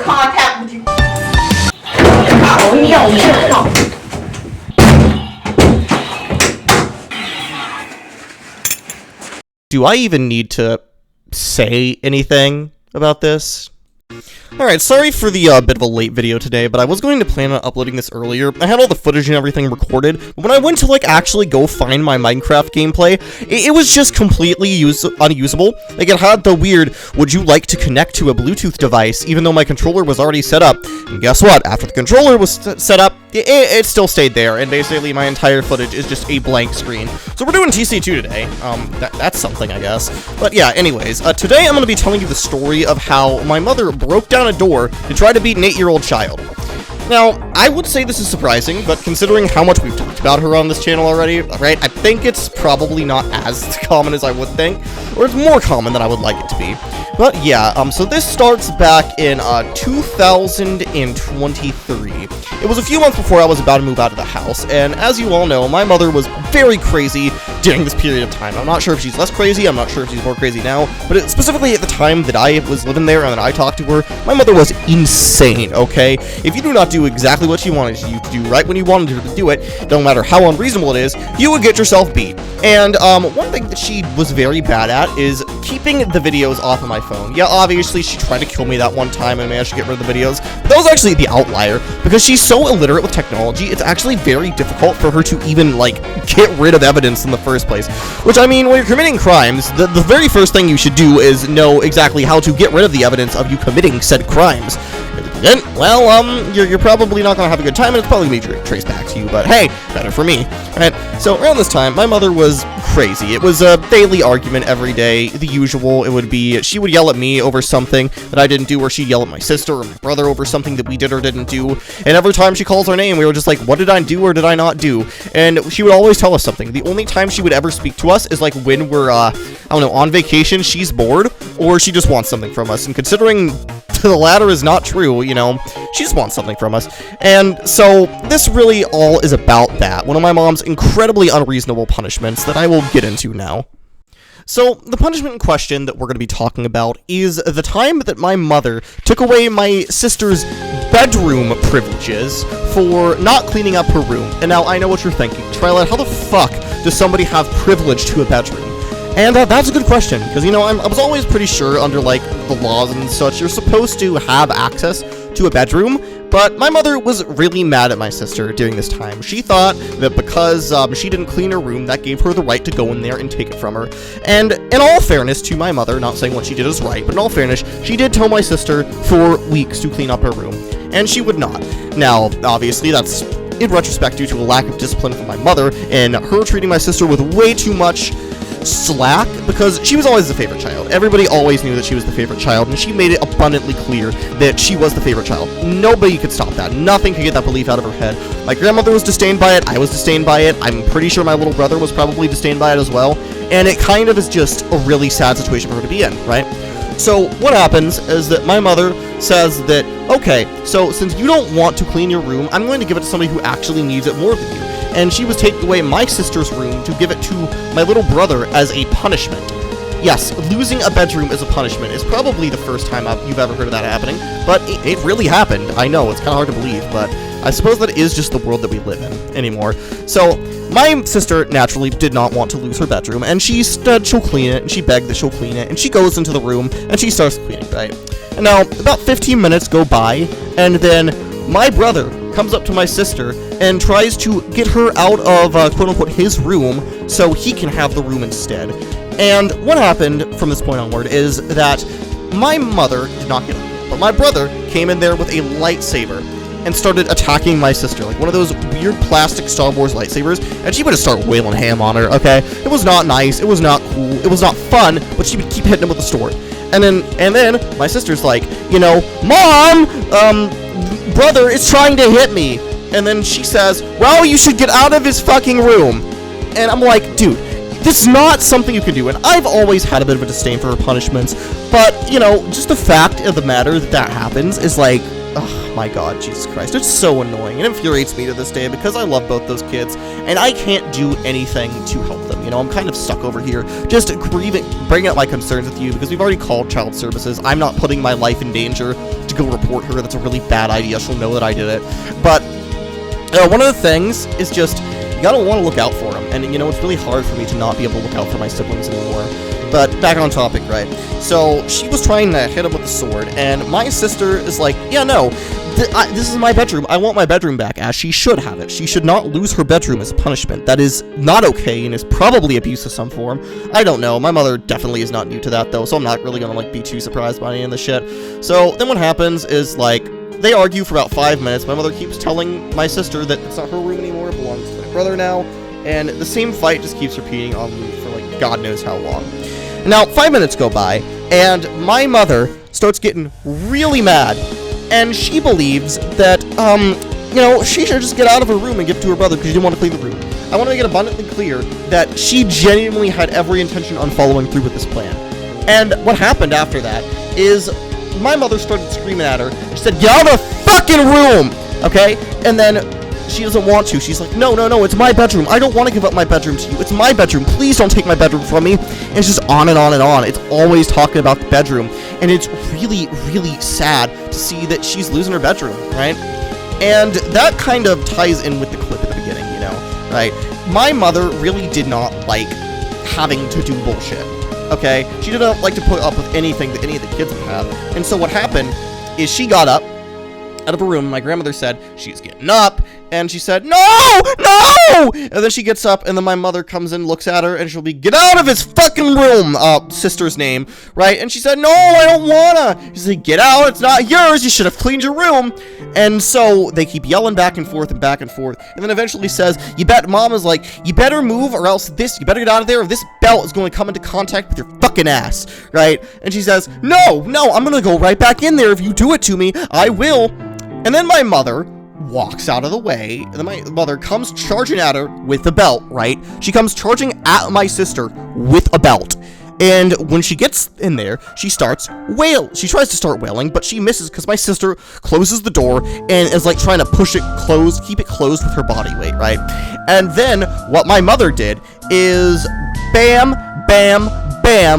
contact with you. Do I even need to say anything about this? Alright, sorry for the bit of a late video today, but I was going to plan on uploading this earlier. I had all the footage and everything recorded, but when I went to, like, actually go find my Minecraft gameplay, it was just completely unusable. Like, it had the weird, would you like to connect to a Bluetooth device, even though my controller was already set up. And guess what? After the controller was set up, it still stayed there, and basically my entire footage is just a blank screen. So we're doing TC2 today. That's something, I guess. But yeah, anyways, today I'm going to be telling you the story of how my mother broke down a door to try to beat an 8-year-old child. Now, I would say this is surprising, but considering how much we've talked about her on this channel already, right, I think it's probably not as common as I would think, or it's more common than I would like it to be. But yeah, so this starts back in 2023. It was a few months before I was about to move out of the house, and as you all know, my mother was very crazy during this period of time. I'm not sure if she's less crazy, I'm not sure if she's more crazy now, but specifically at the time that I was living there and that I talked to her, my mother was insane, okay? If you do not do exactly what she wanted you to do right when you wanted her to do it, no matter how unreasonable it is, you would get yourself beat. And one thing that she was very bad at is keeping the videos off of my phone. Yeah, obviously she tried to kill me that one time and managed to get rid of the videos, but that was actually the outlier, because she's so illiterate with technology, it's actually very difficult for her to even, like, get rid of evidence in the first place. Which, I mean, when you're committing crimes, the very first thing you should do is know exactly how to get rid of the evidence of you committing said crimes. Well, you're probably not gonna have a good time, and it's probably gonna be traced back to you, but hey, better for me. Right? So, around this time, my mother was crazy. It was a daily argument every day, the usual. It would be, she would yell at me over something that I didn't do, or she'd yell at my sister or my brother over something that we did or didn't do, and every time she calls our name, we were just like, what did I do or did I not do? And she would always tell us something. The only time she would ever speak to us is, like, when we're, I don't know, on vacation, she's bored, or she just wants something from us, and considering the latter is not true, you know, she just wants something from us. And so this really all is about that, one of my mom's incredibly unreasonable punishments that I will get into now. So, the punishment in question that we're going to be talking about is the time that my mother took away my sister's bedroom privileges for not cleaning up her room. And now, I know what you're thinking, Trilette, how the fuck does somebody have privilege to a bedroom? And that's a good question, because, you know, I was always pretty sure under, like, the laws and such, you're supposed to have access to a bedroom, but my mother was really mad at my sister during this time. She thought that because she didn't clean her room, that gave her the right to go in there and take it from her. And in all fairness to my mother, not saying what she did is right, but in all fairness, she did tell my sister for weeks to clean up her room, and she would not. Now, obviously, that's in retrospect due to a lack of discipline from my mother, and her treating my sister with way too much slack, because she was always the favorite child. Everybody always knew that she was the favorite child, and she made it abundantly clear that she was the favorite child. Nobody could stop that. Nothing could get that belief out of her head. My grandmother was disdained by it. I was disdained by it. I'm pretty sure my little brother was probably disdained by it as well. And it kind of is just a really sad situation for her to be in, right? So what happens is that my mother says that, okay, so since you don't want to clean your room, I'm going to give it to somebody who actually needs it more than you. And she was taking away my sister's room to give it to my little brother as a punishment. Yes, losing a bedroom as a punishment is probably the first time you've ever heard of that happening, but it really happened. I know, it's kind of hard to believe, but I suppose that is just the world that we live in anymore. So, my sister naturally did not want to lose her bedroom, and she said she'll clean it, and she begged that she'll clean it, and she goes into the room, and she starts cleaning, right? And now, about 15 minutes go by, and then my brother comes up to my sister and tries to get her out of, quote-unquote, his room so he can have the room instead. And what happened from this point onward is that my mother did not get up, but my brother came in there with a lightsaber and started attacking my sister, like one of those weird plastic Star Wars lightsabers, and she would just start wailing ham on her, okay? It was not nice, it was not cool, it was not fun, but she would keep hitting him with the sword. And then my sister's like, you know, Mom, brother is trying to hit me. And then she says, well, you should get out of his fucking room. And I'm like, dude, this is not something you can do. And I've always had a bit of a disdain for her punishments, but, you know, just the fact of the matter that happens is like, oh my god, Jesus Christ, it's so annoying. It infuriates me to this day because I love both those kids, and I can't do anything to help them. You know, I'm kind of stuck over here, just grieving, bringing up my concerns with you because we've already called child services. I'm not putting my life in danger to go report her. That's a really bad idea. She'll know that I did it. But one of the things is just, you gotta want to look out for them. And, you know, it's really hard for me to not be able to look out for my siblings anymore. But back on topic, right? So she was trying to hit him with a sword, and my sister is like, yeah, no, this is my bedroom. I want my bedroom back, as she should have it. She should not lose her bedroom as punishment. That is not okay and is probably abuse of some form. I don't know. My mother definitely is not new to that, though, so I'm not really gonna, like, be too surprised by any of this shit. So then what happens is, like, they argue for about 5 minutes. My mother keeps telling my sister that it's not her room anymore, it belongs to my brother now, and the same fight just keeps repeating on loop for, like, God knows how long. Now, 5 minutes go by, and my mother starts getting really mad, and she believes that, you know, she should just get out of her room and give it to her brother because she didn't want to clean the room. I want to make it abundantly clear that she genuinely had every intention on following through with this plan. And what happened after that is my mother started screaming at her. She said, get out of the fucking room, okay? And then she doesn't want to. She's like, no, it's my bedroom. I don't want to give up my bedroom to you. It's my bedroom. Please don't take my bedroom from me. And it's just on and on and on. It's always talking about the bedroom. And it's really, really sad to see that she's losing her bedroom, right? And that kind of ties in with the clip at the beginning, you know, right? My mother really did not like having to do bullshit, okay? She didn't like to put up with anything that any of the kids would have. And so what happened is she got up out of her room. My grandmother said she's getting up, and she said, no! And then she gets up, and then my mother comes in, looks at her, and she'll be, get out of his fucking room, sister's name, right? And she said, no, I don't wanna. She said, get out, it's not yours, you should have cleaned your room. And so they keep yelling back and forth, and then eventually says, Mama's like, you better move, or else you better get out of there, or this belt is going to come into contact with your fucking ass, right? And she says, no, I'm gonna go right back in there. If you do it to me, I will. And then my mother walks out of the way, and then my mother comes charging at her with the belt, right? She comes charging at my sister with a belt. And when she gets in there, she starts she tries to start wailing, but she misses because my sister closes the door and is like trying to push it closed, keep it closed with her body weight, right? And then what my mother did is bam,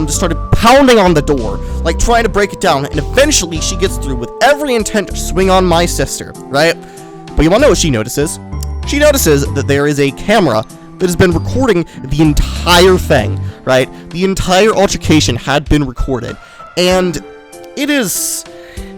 just started pounding on the door, like trying to break it down, and eventually she gets through with every intent to swing on my sister, right? But you wanna know what she notices? She notices that there is a camera that has been recording the entire thing, right? The entire altercation had been recorded, and it is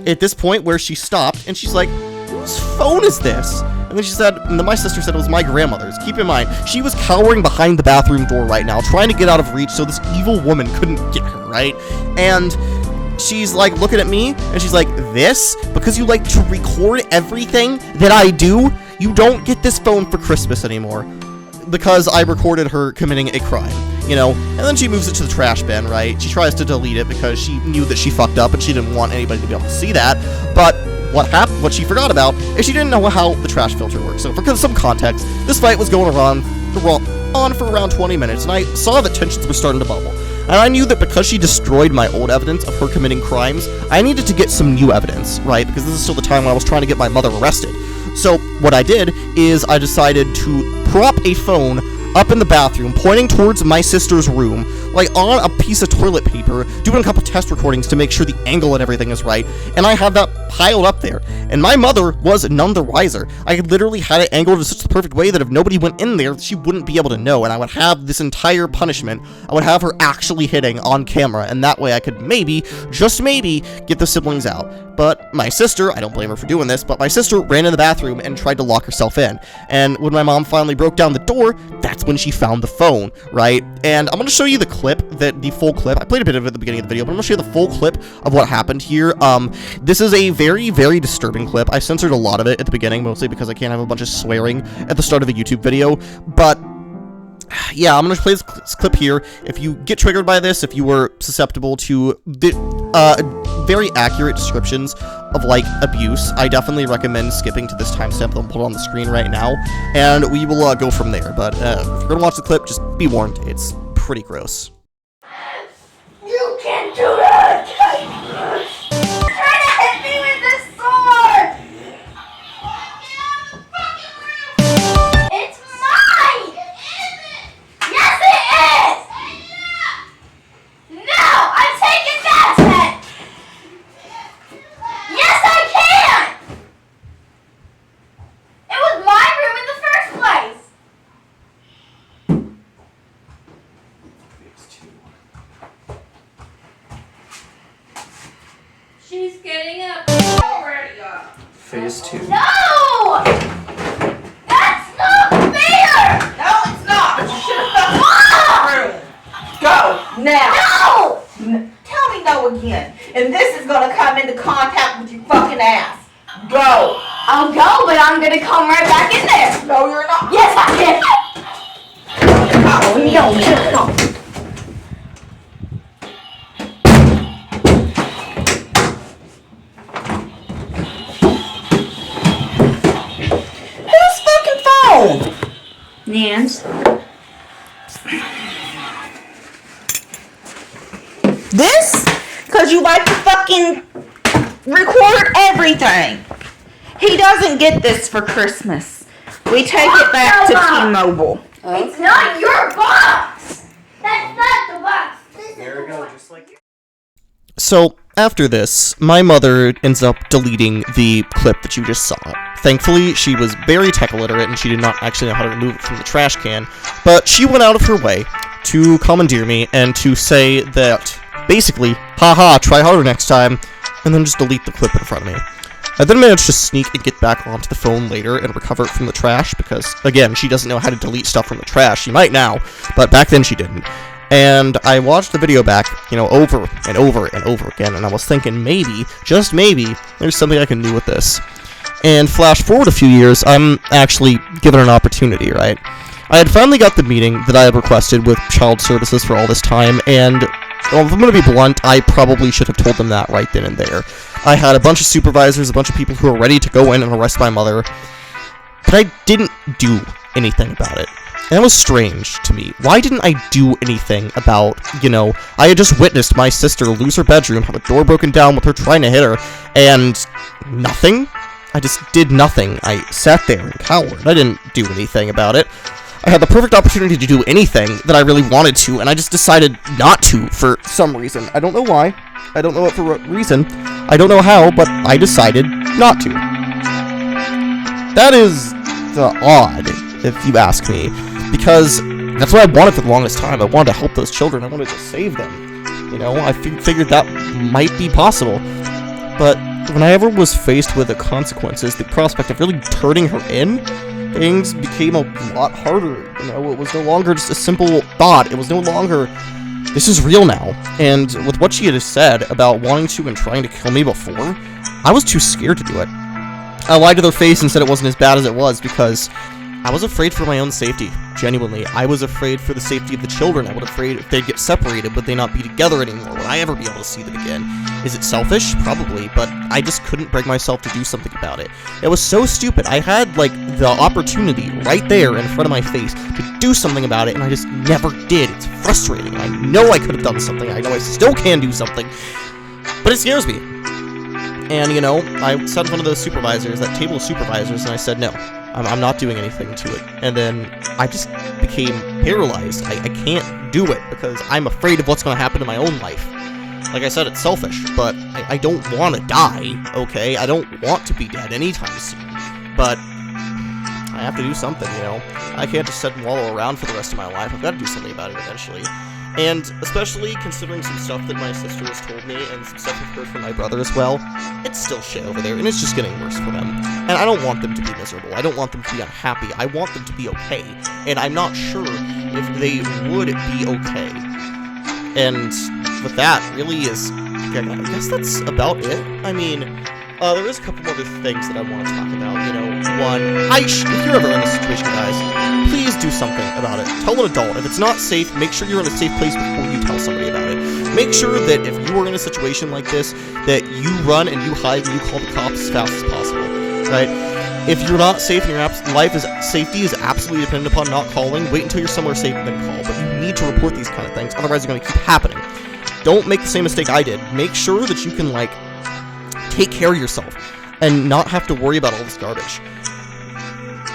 at this point where she stopped, and she's like, whose phone is this? And then my sister said it was my grandmother's. Keep in mind, she was cowering behind the bathroom door right now, trying to get out of reach so this evil woman couldn't get her, right? And she's like looking at me, and she's like, this? Because you like to record everything that I do? You don't get this phone for Christmas anymore. Because I recorded her committing a crime, you know? And then she moves it to the trash bin, right? She tries to delete it because she knew that she fucked up and she didn't want anybody to be able to see that. But what she forgot about is she didn't know how the trash filter works. So for some context, this fight was going on for around 20 minutes, and I saw that tensions were starting to bubble. And I knew that because she destroyed my old evidence of her committing crimes, I needed to get some new evidence, right? Because this is still the time when I was trying to get my mother arrested. So what I did is I decided to prop a phone up in the bathroom, pointing towards my sister's room, like on a piece of toilet paper, doing a couple test recordings to make sure the angle and everything is right, and I had that piled up there. And my mother was none the wiser. I literally had it angled in such the perfect way that if nobody went in there, she wouldn't be able to know, and I would have this entire punishment. I would have her actually hitting on camera, and that way I could maybe, just maybe, get the siblings out. But my sister, I don't blame her for doing this, but my sister ran in the bathroom and tried to lock herself in. And when my mom finally broke down the door, that's when she found the phone, right? And I'm going to show you the full clip. I played a bit of it at the beginning of the video, but I'm going to show you the full clip of what happened here. This is a very, very disturbing clip. I censored a lot of it at the beginning, mostly because I can't have a bunch of swearing at the start of a YouTube video, but yeah, I'm going to play this clip here. If you get triggered by this, if you were susceptible to very accurate descriptions of, like, abuse, I definitely recommend skipping to this timestamp that I'll put on the screen right now, and we will go from there. But if you're going to watch the clip, just be warned, it's pretty gross. You can't do that! You're trying to hit me with this sword! phase 2. No! That's not fair! No, it's not. You should have left the room. Go now. No! Tell me no again, and this is gonna come into contact with your fucking ass. Go. I'll go, but I'm gonna come right back in there. No, you're not. Yes, I can. No. Whose fucking phone? Nan's. This? Cause you like to fucking record everything. He doesn't get this for Christmas. We take it back to T-Mobile. It's not your box. That's not the box. There we go, just like... So, after this, my mother ends up deleting the clip that you just saw. Thankfully, she was very tech illiterate and she did not actually know how to remove it from the trash can, but she went out of her way to commandeer me and to say that, basically, haha, try harder next time, and then just delete the clip in front of me. I then managed to sneak and get back onto the phone later and recover it from the trash because, again, she doesn't know how to delete stuff from the trash. She might now, but back then she didn't. And I watched the video back, over and over and over again, and I was thinking maybe, just maybe, there's something I can do with this. And flash forward a few years, I'm actually given an opportunity, right? I had finally got the meeting that I had requested with Child Services for all this time, and well, if I'm going to be blunt, I probably should have told them that right then and there. I had a bunch of supervisors, a bunch of people who were ready to go in and arrest my mother, but I didn't do anything about it. And that was strange to me. Why didn't I do anything about, I had just witnessed my sister lose her bedroom, have a door broken down with her trying to hit her, and nothing? I just did nothing. I sat there and cowered. I didn't do anything about it. I had the perfect opportunity to do anything that I really wanted to, and I just decided not to for some reason. I don't know why. I don't know what for what reason. I don't know how, but I decided not to. That is odd, if you ask me, because that's what I wanted for the longest time. I wanted to help those children. I wanted to save them. I figured that might be possible. But when I ever was faced with the consequences, the prospect of really turning her in, things became a lot harder. It was no longer just a simple thought. It was no longer, this is real now. And with what she had said about wanting to and trying to kill me before, I was too scared to do it. I lied to their face and said it wasn't as bad as it was because I was afraid for my own safety, genuinely. I was afraid for the safety of the children. I was afraid if they'd get separated, would they not be together anymore? Would I ever be able to see them again? Is it selfish? Probably, but I just couldn't bring myself to do something about it. It was so stupid. I had, the opportunity right there in front of my face to do something about it, and I just never did. It's frustrating. I know I could have done something. I know I still can do something, but it scares me. And, I sat in front of those supervisors, that table of supervisors, and I said, no, I'm not doing anything to it. And then I just became paralyzed. I can't do it because I'm afraid of what's going to happen to my own life. Like I said, it's selfish, but I don't want to die, okay? I don't want to be dead anytime soon. But I have to do something, I can't just sit and wallow around for the rest of my life. I've got to do something about it eventually. And especially considering some stuff that my sister has told me and some stuff I've heard from my brother as well, it's still shit over there, and it's just getting worse for them. And I don't want them to be miserable. I don't want them to be unhappy. I want them to be okay. And I'm not sure if they would be okay. And with that, really is, I guess that's about it. I mean, there is a couple other things that I want to talk about. One, if you're ever in this situation, guys, please do something about it. Tell an adult. If it's not safe, make sure you're in a safe place before you tell somebody about it. Make sure that if you are in a situation like this, that you run and you hide and you call the cops as fast as possible, right? If you're not safe and your safety is absolutely dependent upon not calling, wait until you're somewhere safe and then call. But you need to report these kind of things, otherwise they're going to keep happening. Don't make the same mistake I did. Make sure that you can, take care of yourself and not have to worry about all this garbage.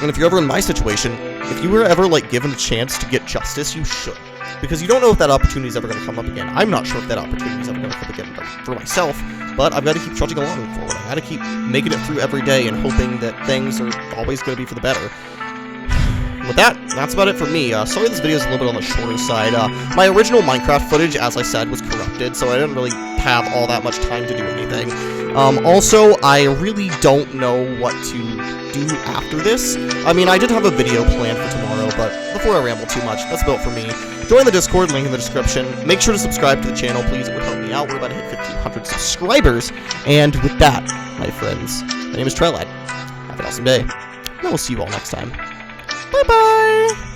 And if you're ever in my situation, if you were ever, given a chance to get justice, you should. Because you don't know if that opportunity is ever going to come up again. I'm not sure if that opportunity is ever going to come up again for myself, but I've got to keep trudging along forward. I've got to keep making it through every day and hoping that things are always going to be for the better. with that, that's about it for me. Sorry this video is a little bit on the shorter side. My original Minecraft footage, as I said, was corrupted, so I didn't really have all that much time to do anything. Also, I really don't know what to do after this. I mean, I did have a video planned for tomorrow, but before I ramble too much, that's about it for me. Join the Discord, link in the description. Make sure to subscribe to the channel, please. It would help me out. We're about to hit 1,500 subscribers. And with that, my friends, my name is Trelad. Have an awesome day. And I will see you all next time. Bye-bye!